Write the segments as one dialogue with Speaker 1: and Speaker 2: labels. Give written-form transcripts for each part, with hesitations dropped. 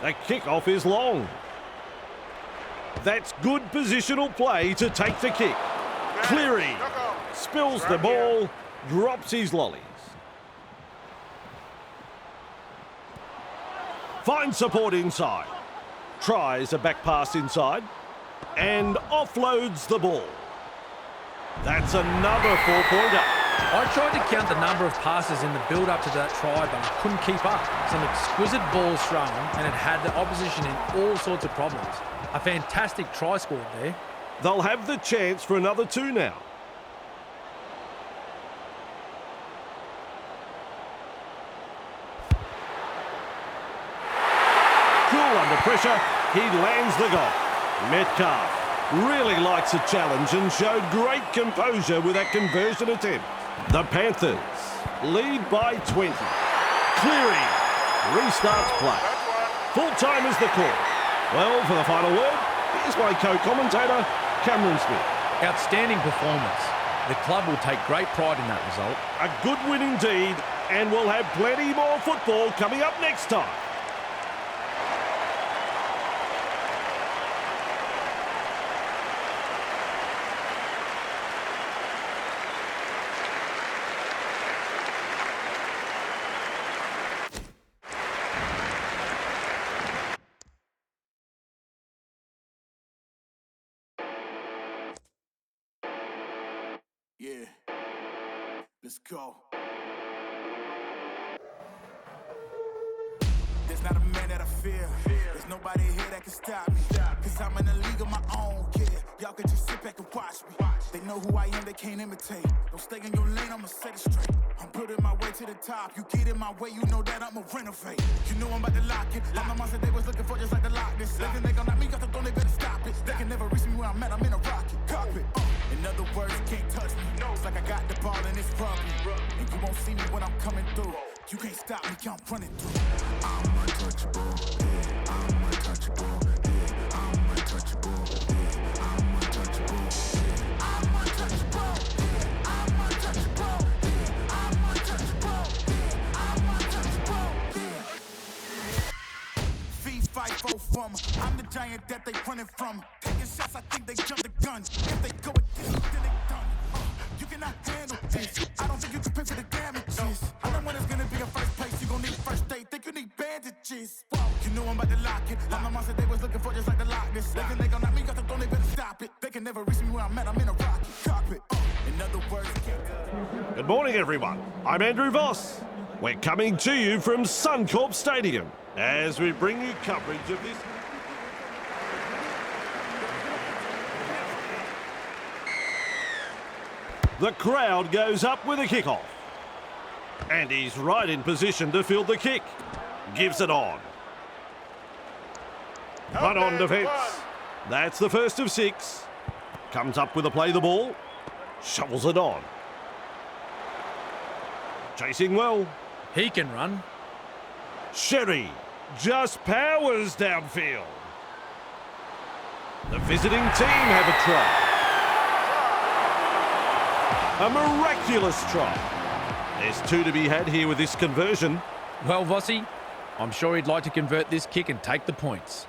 Speaker 1: The kickoff is long. That's good positional play to take the kick. Cleary spills the ball, drops his lollies. Finds support inside. Tries a back pass inside and offloads the ball. That's another 4-pointer.
Speaker 2: I tried to count the number of passes in the build-up to that try, but I couldn't keep up. Some exquisite balls thrown, and it had the opposition in all sorts of problems. A fantastic try scored there.
Speaker 1: They'll have the chance for another 2 now. Cool under pressure, he lands the goal. Metcalf really likes a challenge and showed great composure with that conversion attempt. The Panthers lead by 20. Cleary restarts play. Full time is the call. Well, for the final word, here's my co-commentator, Cameron Smith.
Speaker 2: Outstanding performance. The club will take great pride in that result.
Speaker 1: A good win indeed, and we'll have plenty more football coming up next time.
Speaker 3: Yeah, let's go. There's not a man that I fear. There's nobody here that can stop me. Cause I'm in a league of my own, yeah. Y'all can just sit back and watch me. They know who I am, they can't imitate. Don't stay in your lane, I'ma set it straight. I'm building my way to the top. You get in my way, you know that I'ma renovate. You know I'm about to lock it. I'm the monster they was looking for, just like the Loch Ness. They gon' knock me off the throne, they better stop it. They can never reach me where I'm at, I'm in a rocket cockpit. In other words, you can't touch me. It's like I got the ball and it's rugby. And you won't see me when I'm coming through. You can't stop me, I'm running through. I'm untouchable, yeah. I'm untouchable, yeah. I'm untouchable, yeah. I'm untouchable, yeah. I'm untouchable, yeah. I'm untouchable, yeah. I'm untouchable, yeah. I'm untouchable, yeah. Feet fight for from. I'm the giant that they running from. Taking shots, I think they jump the gun. If they go against you, then they done. You cannot handle this. I don't think you can pay for the damages. I know when it's gonna be a first place. You gon' need first aid. Think you need bandages. Whoa. You know I'm about to lock it. I'm the monster they was looking for, just like the Loch Ness. They gon' knock me off the throne, they better stop it. They can never reach me where I'm at. I'm in a rocket cockpit. In other words, you can't.
Speaker 1: Good morning, everyone. I'm Andrew Voss. We're coming to you from Suncorp Stadium as we bring you coverage of this. The crowd goes up with a kickoff. And he's right in position to field the kick. Gives it on. Run on defence. That's the first of 6. Comes up with a play the ball. Shovels it on. Chasing well.
Speaker 2: He can run.
Speaker 1: Sherry just powers downfield. The visiting team have a try. A miraculous try. There's 2 to be had here with this conversion.
Speaker 2: Well, Vossi, I'm sure he'd like to convert this kick and take the points.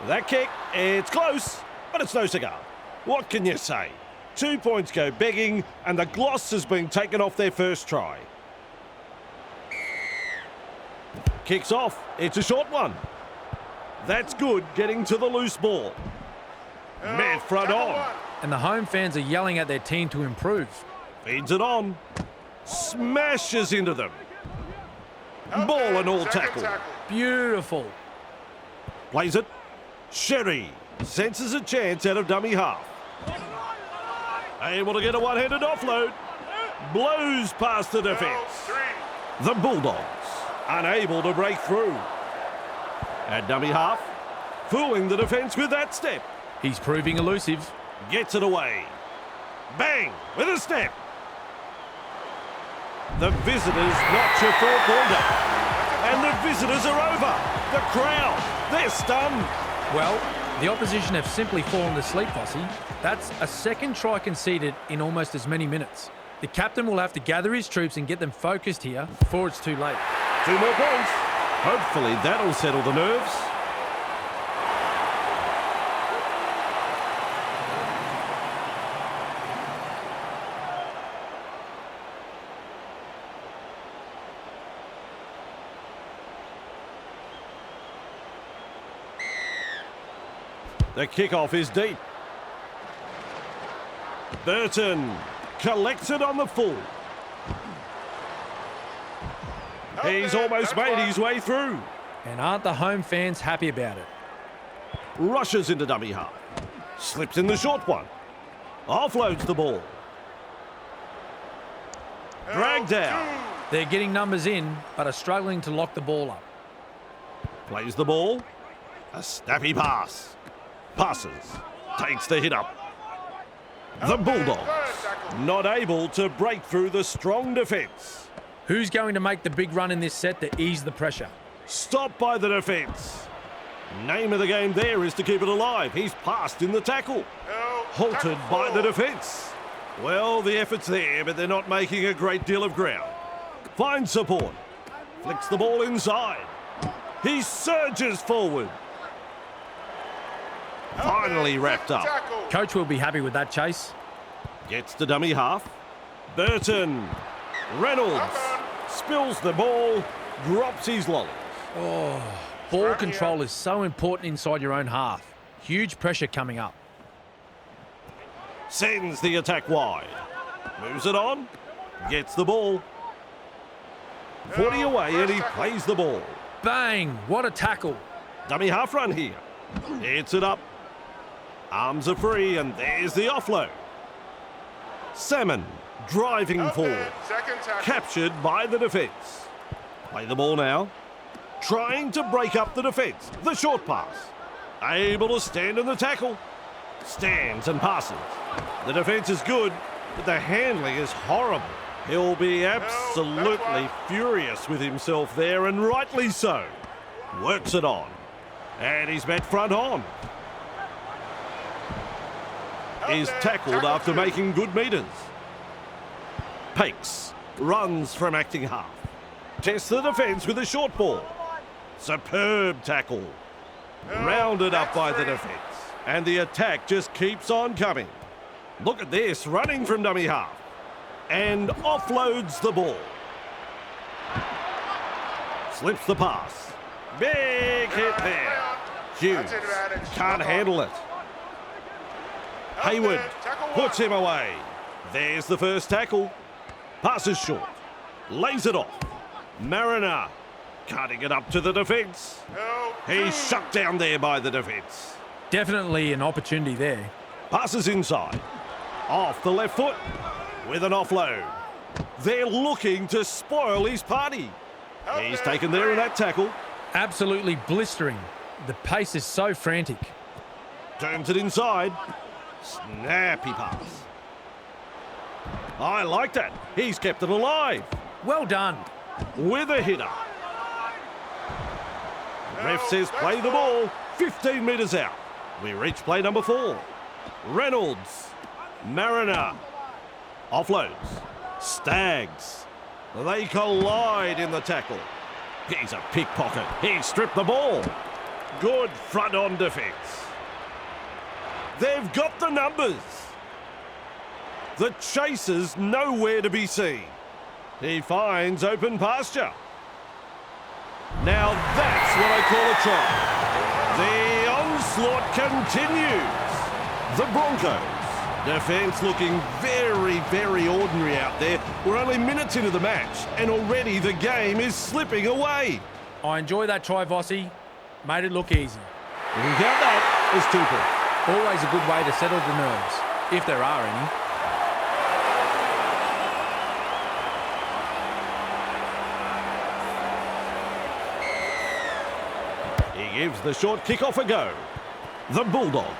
Speaker 1: That kick, it's close, but it's no cigar. What can you say? 2 points go begging, and the gloss has been taken off their first try. Kicks off. It's a short one. That's good, getting to the loose ball. Man front on.
Speaker 2: And the home fans are yelling at their team to improve.
Speaker 1: Feeds it on. Smashes into them. Ball and all tackle.
Speaker 2: Beautiful.
Speaker 1: Plays it. Sherry senses a chance out of dummy half. Able to get a one-handed offload. Blows past the defence. The Bulldogs unable to break through. At dummy half, fooling the defence with that step.
Speaker 2: He's proving elusive.
Speaker 1: Gets it away. Bang, with a step. The visitors notch a 4-pointer. And the visitors are over. The crowd, they're stunned.
Speaker 2: Well, the opposition have simply fallen asleep, Vossi. That's a second try conceded in almost as many minutes. The captain will have to gather his troops and get them focused here before it's too late.
Speaker 1: 2 more points. Hopefully that'll settle the nerves. The kickoff is deep. Burton collects it on the full. He's almost made his way through.
Speaker 2: And aren't the home fans happy about it?
Speaker 1: Rushes into dummy half. Slips in the short one. Offloads the ball. Dragged out.
Speaker 2: They're getting numbers in, but are struggling to lock the ball up.
Speaker 1: Plays the ball. A snappy pass. Passes. Takes the hit up. The Bulldogs not able to break through the strong defence.
Speaker 2: Who's going to make the big run in this set to ease the pressure?
Speaker 1: Stopped by the defence. Name of the game there is to keep it alive. He's passed in the tackle. Halted by the defence. Well, the effort's there, but they're not making a great deal of ground. Finds support. Flicks the ball inside. He surges forward. Finally wrapped up.
Speaker 2: Coach will be happy with that chase.
Speaker 1: Gets the dummy half. Burton. Reynolds. Spills the ball. Drops his lollies.
Speaker 2: Ball control is so important inside your own half. Huge pressure coming up.
Speaker 1: Sends the attack wide. Moves it on. Gets the ball. 40 away and he plays the ball.
Speaker 2: Bang! What a tackle.
Speaker 1: Dummy half run here. Hits it up. Arms are free and there's the offload. Salmon driving forward. Captured by the defence. Play the ball now. Trying to break up the defence. The short pass. Able to stand in the tackle. Stands and passes. The defence is good, but the handling is horrible. He'll be absolutely furious with himself there, and rightly so. Works it on. And he's met front on. Is tackled after making good metres. Pakes runs from acting half. Tests the defence with a short ball. Superb tackle. Rounded up by the defence. And the attack just keeps on coming. Look at this, running from dummy half. And offloads the ball. Slips the pass. Big hit there. Hughes can't handle it. Hayward puts him away. There's the first tackle. Passes short. Lays it off. Mariner cutting it up to the defence. He's shut down there by the defence.
Speaker 2: Definitely an opportunity there.
Speaker 1: Passes inside. Off the left foot with an offload. They're looking to spoil his party. He's taken there in that tackle.
Speaker 2: Absolutely blistering. The pace is so frantic.
Speaker 1: Turns it inside. Snappy pass. I like that. He's kept it alive.
Speaker 2: Well done.
Speaker 1: With a hitter. Ref says play the ball. 15 metres out. We reach play number 4. Reynolds. Mariner. Offloads. Stags. They collide in the tackle. He's a pickpocket. He stripped the ball. Good front on defence. They've got the numbers. The chaser's nowhere to be seen. He finds open pasture. Now that's what I call a try. The onslaught continues. The Broncos. Defence looking very, very ordinary out there. We're only minutes into the match, and already the game is slipping away.
Speaker 2: I enjoy that try, Vossi. Made it look easy.
Speaker 1: You can count that as 2 points.
Speaker 2: Always a good way to settle the nerves, if there are any.
Speaker 1: He gives the short kick-off a go. The Bulldogs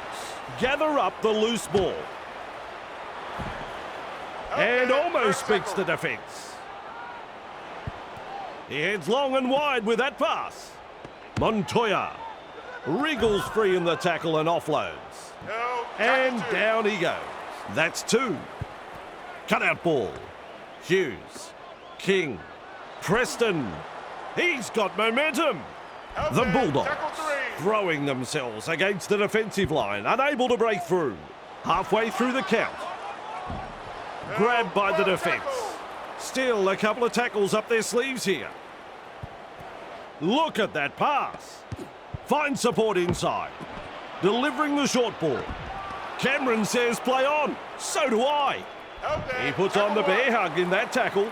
Speaker 1: gather up the loose ball. And almost beats the defence. He heads long and wide with that pass. Montoya wriggles free in the tackle and offloads. And down he goes. That's 2. Cut out ball. Hughes. King. Preston. He's got momentum. The Bulldogs throwing themselves against the defensive line, unable to break through. Halfway through the count. Grabbed by the defence. Still a couple of tackles up their sleeves here. Look at that pass. Finds support inside. Delivering the short ball. Cameron says play on. So do I. He puts on the bear hug in that tackle.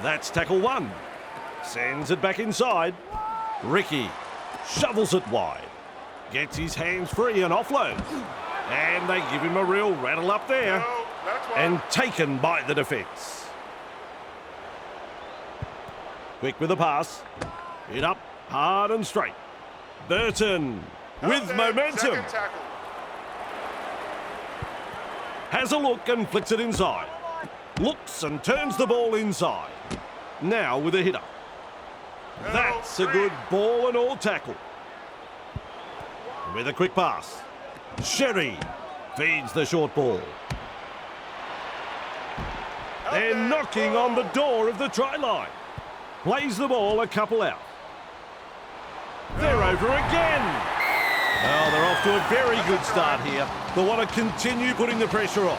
Speaker 1: That's tackle one. Sends it back inside. Ricky shovels it wide. Gets his hands free and offloads. And they give him a real rattle up there. And taken by the defence. Quick with the pass. Hit up hard and straight. Burton with momentum. Has a look and flicks it inside. Looks and turns the ball inside. Now with a hitter. That's a good ball and all tackle. With a quick pass. Sherry feeds the short ball. They're knocking on the door of the try line. Plays the ball a couple out. They're over again. Well, they're off to a very good start here. They want to continue putting the pressure on.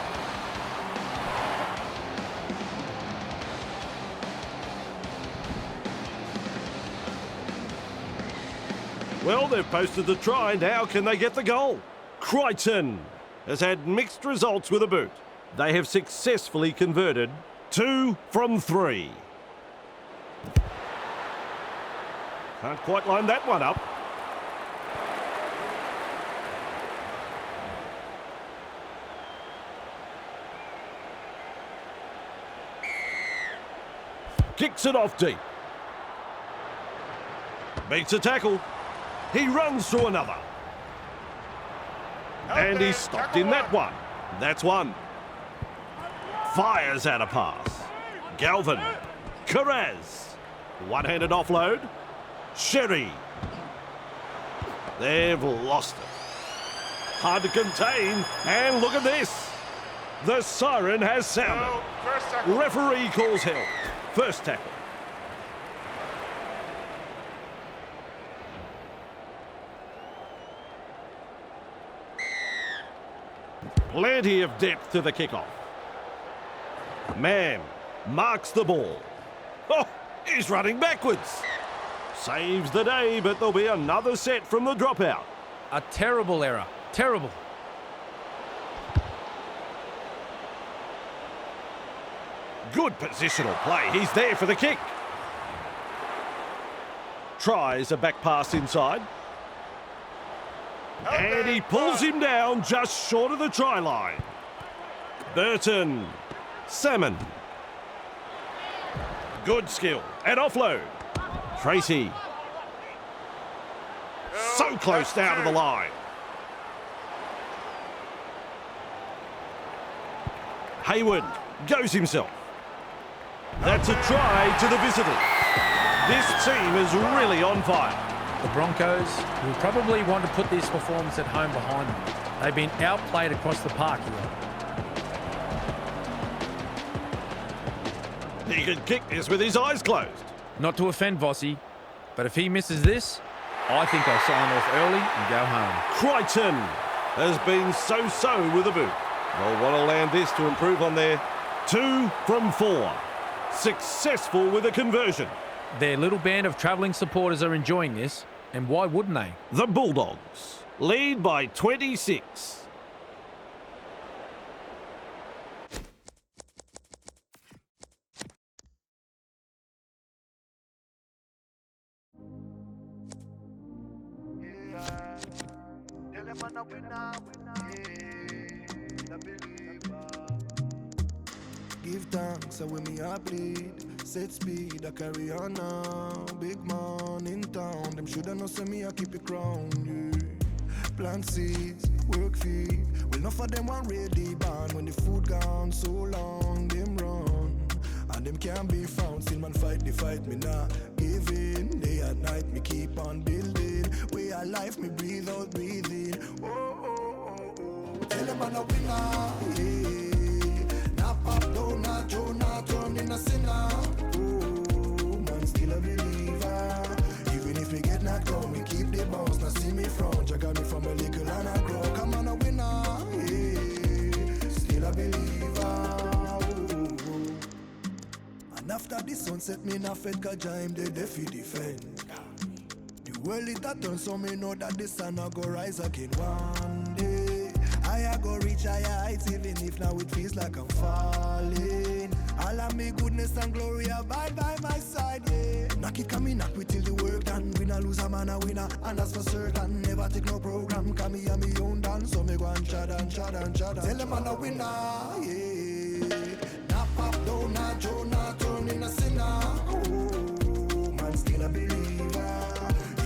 Speaker 1: Well, they've posted the try. Now can they get the goal? Crichton has had mixed results with a boot. They have successfully converted 2 from 3. Can't quite line that one up. Kicks it off deep. Beats a tackle. He runs through another. And he's stopped in that one. That's one. Fires out a pass. Galvin. Carraz. One-handed offload. Sherry. They've lost it. Hard to contain. And look at this. The siren has sounded. Referee calls held. First tackle. Plenty of depth to the kickoff. Mann marks the ball. Oh, he's running backwards. Saves the day, but there'll be another set from the dropout.
Speaker 2: A terrible error. Terrible.
Speaker 1: Good positional play. He's there for the kick. Tries a back pass inside. And he pulls him down just short of the try line. Burton. Salmon. Good skill. And offload. Tracy. So close now to the line. Hayward goes himself. That's a try to the visitors. This team is really on fire.
Speaker 2: The Broncos will probably want to put this performance at home behind them. They've been outplayed across the park here.
Speaker 1: He could kick this with his eyes closed.
Speaker 2: Not to offend Vossi, but if he misses this, I think I'll sign off early and go home.
Speaker 1: Crichton has been so-so with a boot. They'll want to land this to improve on their 2 from 4. Successful with a conversion.
Speaker 2: Their little band of travelling supporters are enjoying this, and why wouldn't they?
Speaker 1: The Bulldogs lead by 26.
Speaker 4: Give thanks, so when me I bleed. Set speed, I carry on now. Big man in town, them shoulda know say me I keep it crown, yeah. Plant seeds, work feed. Well, enough of them want ready band. When the food gone so long, them run. And them can't be found, still man fight the fight, me not give in. Day and night, me keep on building. Way of life, me breathe out, breathing. Oh, oh, oh, oh. Tell them I'm a winner, yeah. Not pop down, not the sun set me in a fed, cause I'm the defi defend. The world it a turn, so me know that the sun a go rise again one day. I a go reach higher heights, even if now it feels like I'm falling. All of me goodness and glory abide by my side, yeah. Knock it, come in, knock we till the work done. Win a lose a man a winner, and that's for certain. Never take no program, come me and me own dance. So me go and chad and chad and chad. Tell them I'm a winner, yeah. Not pop down, not Joe, not turn in a sinner. Oh, man still a believer.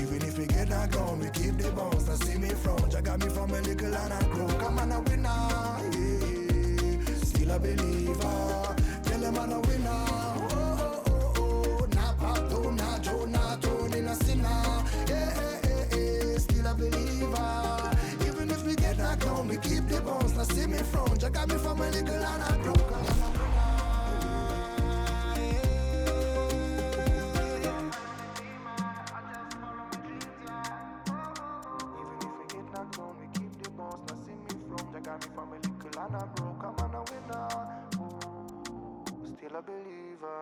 Speaker 4: Even if we get knocked down, we keep the bounce. Now see me from, Jah got me from a little and I grow. Come on a winner, yeah. Still a believer. Tell them I'm a winner. Oh, oh, oh, oh. Not pop down, not Joe, not turn in a sinner. Yeah, still a believer. Even if we get knocked down, we keep the bounce. Now see me from, Jah got me from a little and I grow. Come on a winner. Still a believer.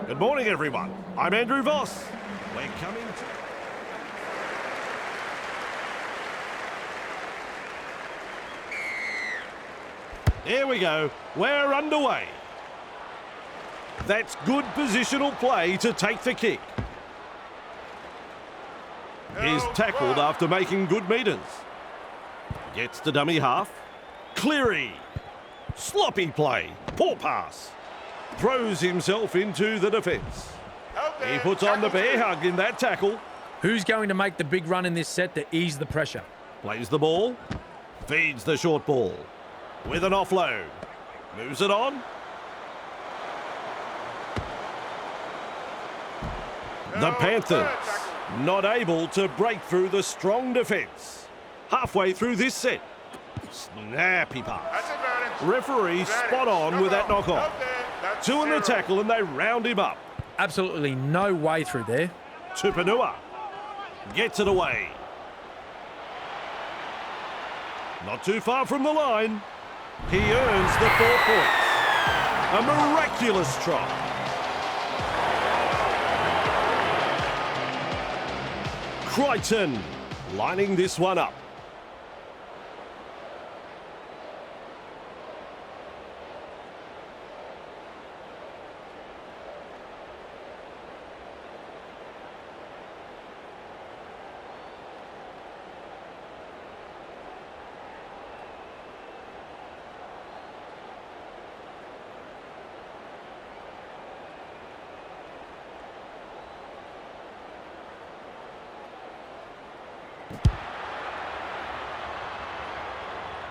Speaker 1: Good morning, everyone. I'm Andrew Voss. We're coming to... Here we go. We're underway. That's good positional play to take the kick. He's tackled after making good metres. Gets to dummy half. Cleary. Sloppy play. Poor pass. Throws himself into the defence. He puts on the bear hug in that tackle.
Speaker 2: Who's going to make the big run in this set to ease the pressure?
Speaker 1: Plays the ball. Feeds the short ball. With an offload. Moves it on. The Panthers not able to break through the strong defence. Halfway through this set. Snappy pass. Referee spot on with that knock on. Two in the tackle and they round him up.
Speaker 2: Absolutely no way through there.
Speaker 1: Tupanua gets it away. Not too far from the line. He earns the 4 points. A miraculous try. Crichton lining this one up.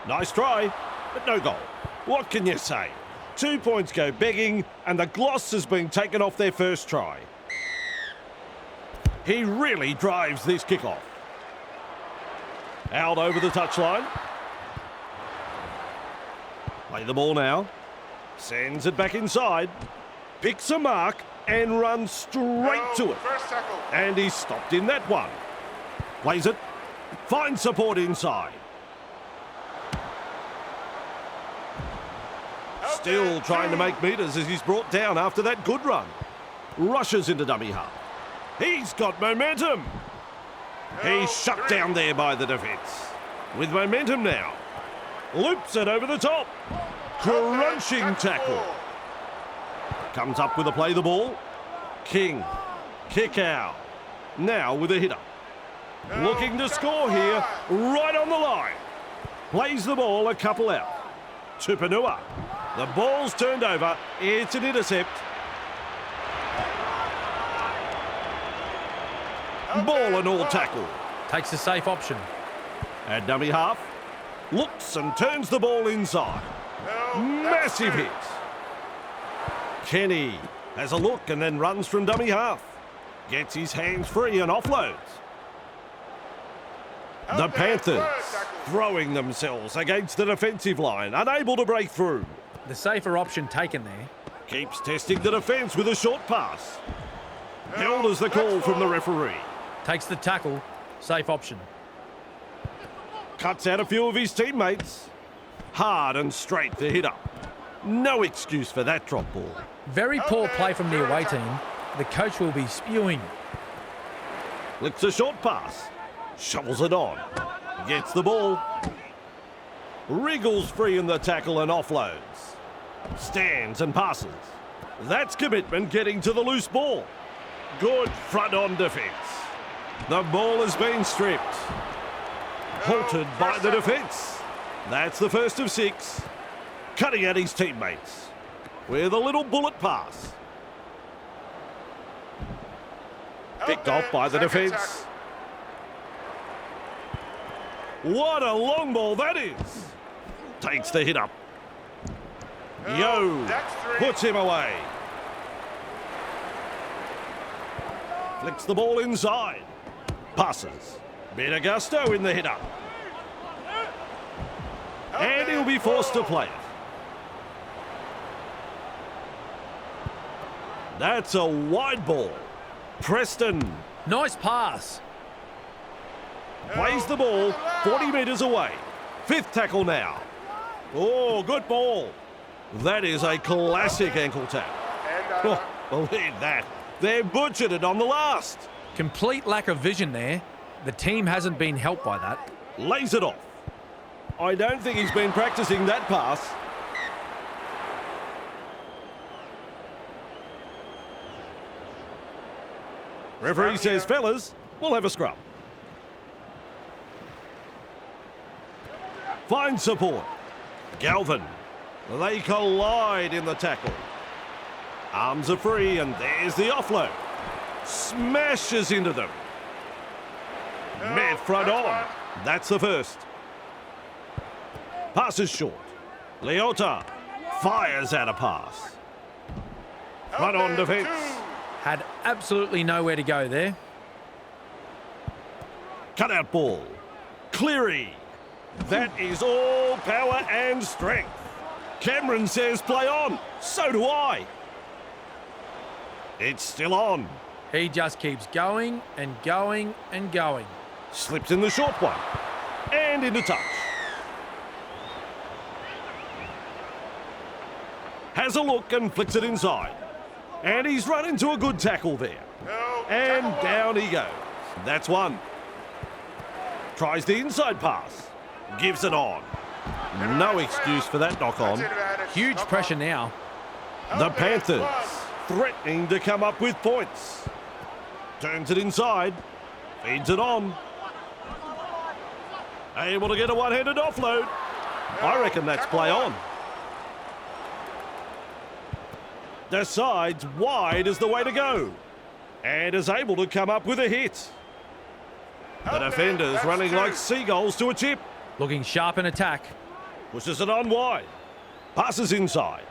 Speaker 1: Nice try, but no goal. What can you say? 2 points go begging, and the gloss has been taken off their first try. He really drives this kickoff. Out over the touchline. Play the ball now. Sends it back inside. Picks a mark and runs straight to it. And he's stopped in that one. Plays it. Finds support inside. Still trying to make metres as he's brought down after that good run. Rushes into dummy half. He's got momentum. He's shut down there by the defence. With momentum now. Loops it over the top. Crunching tackle. Comes up with a play the ball. King. Kick out. Now with a hitter. Looking to score here. Right on the line. Plays the ball a couple out. Tupanua. The ball's turned over. It's an intercept. Ball and all tackle.
Speaker 2: Takes a safe option.
Speaker 1: At dummy half. Looks and turns the ball inside. Massive hit. Kenny has a look and then runs from dummy half. Gets his hands free and offloads. The Panthers throwing themselves against the defensive line, unable to break through.
Speaker 2: The safer option taken there.
Speaker 1: Keeps testing the defence with a short pass. Held as the call from the referee.
Speaker 2: Takes the tackle. Safe option.
Speaker 1: Cuts out a few of his teammates. Hard and straight to hit up. No excuse for that drop ball.
Speaker 2: Very poor play from the away team. The coach will be spewing.
Speaker 1: Flicks a short pass. Shovels it on. Gets the ball. Wriggles free in the tackle and offloads. Stands and passes. That's commitment getting to the loose ball. Good front-on defence. The ball has been stripped. Halted by the defence. That's the first of 6. Cutting at his teammates with a little bullet pass. Picked off by the defence. What a long ball that is. Takes the hit up. Yo puts him away. Flicks the ball inside. Passes. Bit of gusto in the hit up. And he'll be forced to play it. That's a wide ball. Preston
Speaker 2: Nice pass.
Speaker 1: plays the ball 40 metres away. 5th tackle now. Oh, good ball. That is a classic ankle tap. Oh, believe that. They butchered it on the last.
Speaker 2: Complete lack of vision there. The team hasn't been helped by that.
Speaker 1: Lays it off. I don't think he's been practicing that pass. Referee says, fellas, we'll have a scrum. Finds support. Galvin. They collide in the tackle. Arms are free and there's the offload. Smashes into them. Mid front on. That's the first. Passes short. Leota fires out a pass. Front on defence.
Speaker 2: Had absolutely nowhere to go there.
Speaker 1: Cut out ball. Cleary. That is all power and strength. Cameron says play on. So do I. It's still on.
Speaker 2: He just keeps going and going and going.
Speaker 1: Slips in the short one. And into touch. Has a look and flicks it inside. And he's run into a good tackle there. And down he goes. That's one. Tries the inside pass. Gives it on. No excuse for that knock on.
Speaker 2: Huge pressure now.
Speaker 1: The Panthers threatening to come up with points. Turns it inside. Feeds it on. Able to get a one-handed offload. I reckon that's play on. Decides wide is the way to go. And is able to come up with a hit. The defenders running like seagulls to a chip.
Speaker 2: Looking sharp in attack.
Speaker 1: Pushes it on wide. Passes inside.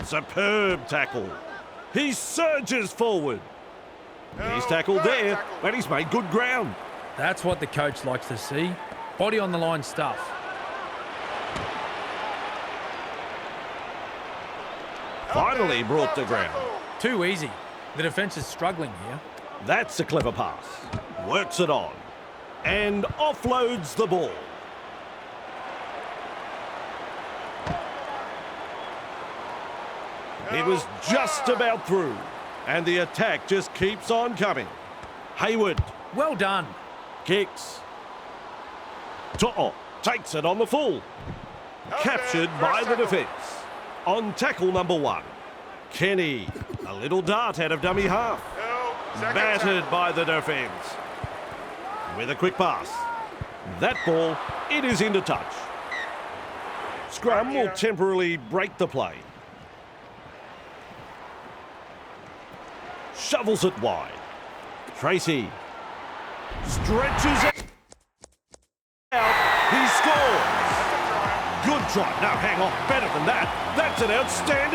Speaker 1: Superb tackle. He surges forward. He's tackled there, but he's made good ground.
Speaker 2: That's what the coach likes to see. Body on the line stuff.
Speaker 1: Finally brought to ground.
Speaker 2: Too easy. The defence is struggling here.
Speaker 1: That's a clever pass. Works it on. And offloads the ball. It was just about through. And the attack just keeps on coming. Hayward
Speaker 2: Well done.
Speaker 1: kicks. To'o takes it on the full. Captured by the defence. On tackle number 1. Kenny, a little dart out of dummy half. Battered by the defence. With a quick pass. That ball, it is into touch. Scrum will temporarily break the play. Shovels it wide. Tracy stretches it out. scores. Good try. No, hang on. Better than that. That's an outstanding